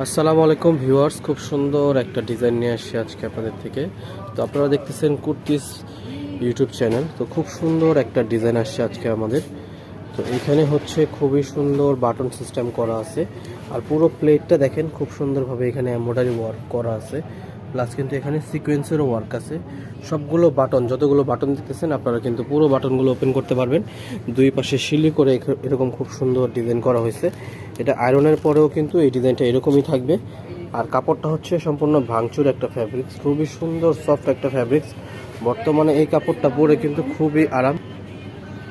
আসসালামু আলাইকুম ভিউয়ার্স, খুব সুন্দর একটা ডিজাইন নিয়ে আসছি আজকে আপনাদের থেকে। তো আপনারা দেখতেছেন কুর্তিস ইউটিউব চ্যানেল। তো খুব সুন্দর একটা ডিজাইন আসছে আজকে আমাদের। তো এখানে হচ্ছে খুবই সুন্দর বাটন সিস্টেম করা আছে, আর পুরো প্লেটটা দেখেন খুব সুন্দরভাবে এখানে এমব্রয়ডারি ওয়ার্ক করা আছে, প্লাস কিন্তু এখানে সিকোয়েন্সেরও ওয়ার্ক আছে। সবগুলো বাটন, যতগুলো বাটন দিতেছেন আপনারা কিন্তু পুরো বাটনগুলো ওপেন করতে পারবেন। দুই পাশে শিলি করে এরকম খুব সুন্দর ডিজাইন করা হয়েছে। এটা আয়রনের পরেও কিন্তু এই ডিজাইনটা এরকমই থাকবে। আর কাপড়টা হচ্ছে সম্পূর্ণ ভাঙচুর একটা ফ্যাব্রিক্স, খুবই সুন্দর সফট একটা ফ্যাব্রিক্স। বর্তমানে এই কাপড়টা পরে কিন্তু খুবই আরাম।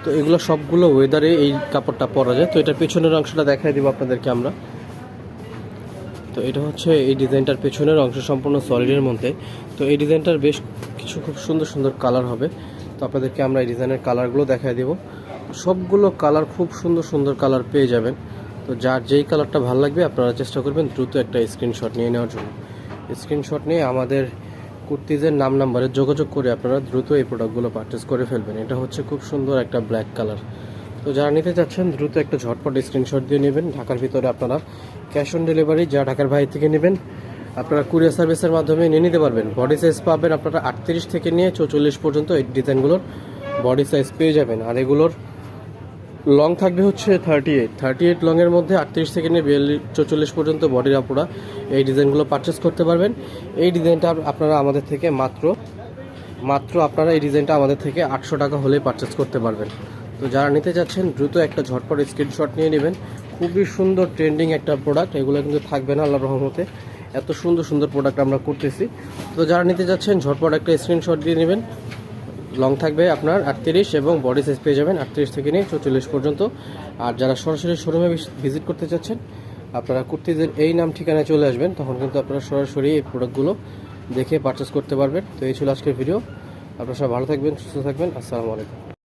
তো এগুলো সবগুলো ওয়েদারে এই কাপড়টা পরা যায়। তো এটার পেছনের অংশটা দেখাই দিব আপনাদেরকে আমরা। তো এটা হচ্ছে এই ডিজাইনটার পেছনের অংশ, সম্পূর্ণ সলিডের মধ্যে। তো এই ডিজাইনটার বেশ কিছু খুব সুন্দর সুন্দর কালার হবে। তো আপনাদেরকে আমরা এই ডিজাইনের কালারগুলো দেখাই দেব। সবগুলো কালার খুব সুন্দর সুন্দর কালার পেয়ে যাবেন। তো যার যেই কালারটা ভালো লাগবে আপনারা চেষ্টা করবেন দ্রুত একটা স্ক্রিনশট নিয়ে নেওয়ার জন্য। স্ক্রিনশট নিয়ে আমাদের কুর্তিজের নাম নাম্বারে যোগাযোগ করে আপনারা দ্রুত এই প্রোডাক্টগুলো পারচেস করে ফেলবেন। এটা হচ্ছে খুব সুন্দর একটা ব্ল্যাক কালার। তো যারা নিতে চাচ্ছেন দ্রুত একটা ঝটপট স্ক্রিনশট দিয়ে নেবেন। ঢাকার ভিতরে আপনারা ক্যাশ অন ডেলিভারি, যা ঢাকার বাইরে থেকে নেবেন আপনারা কুরিয়ার সার্ভিসের মাধ্যমে নিয়ে নিতে পারবেন। বডি সাইজ পাবেন আপনারা 38 থেকে নিয়ে 44 পর্যন্ত এই ডিজাইনগুলোর বডি সাইজ পেয়ে যাবেন। আর এগুলোর লং থাকবে হচ্ছে 38 লংয়ের মধ্যে 38 থেকে নিয়ে 44 পর্যন্ত বডির আপনারা এই ডিজাইনগুলো পারচেস করতে পারবেন। এই ডিজাইনটা আপনারা আমাদের থেকে মাত্র আপনারা এই ডিজাইনটা আমাদের থেকে 800 টাকা হলেই পারচেস করতে পারবেন। তো যারা নিতে চাচ্ছেন দ্রুত একটা ঝটপট স্ক্রিনশট নিয়ে নেবেন। খুবই সুন্দর ট্রেন্ডিং একটা প্রোডাক্ট, এগুলো কিন্তু থাকবে না আল্লাহর রহমতে। এত সুন্দর সুন্দর প্রোডাক্ট আমরা করতেছি। তো যারা নিতে চাচ্ছেন ঝটপট একটা স্ক্রিনশট দিয়ে নেবেন। লং থাকবে আপনার 38 এবং বডি সাইজ পেয়ে যাবেন 38 থেকে নিয়ে 44 পর্যন্ত। আর যারা সরাসরি শোরুমে ভিজিট করতে চাচ্ছেন আপনারা কুর্তিজের এই নাম ঠিকানায় চলে আসবেন, তখন কিন্তু আপনারা সরাসরি এই প্রোডাক্টগুলো দেখে পারচেস করতে পারবেন। তো এই ছিল আজকের ভিডিও। আপনারা সবাই ভালো থাকবেন, সুস্থ থাকবেন। আসসালামু আলাইকুম।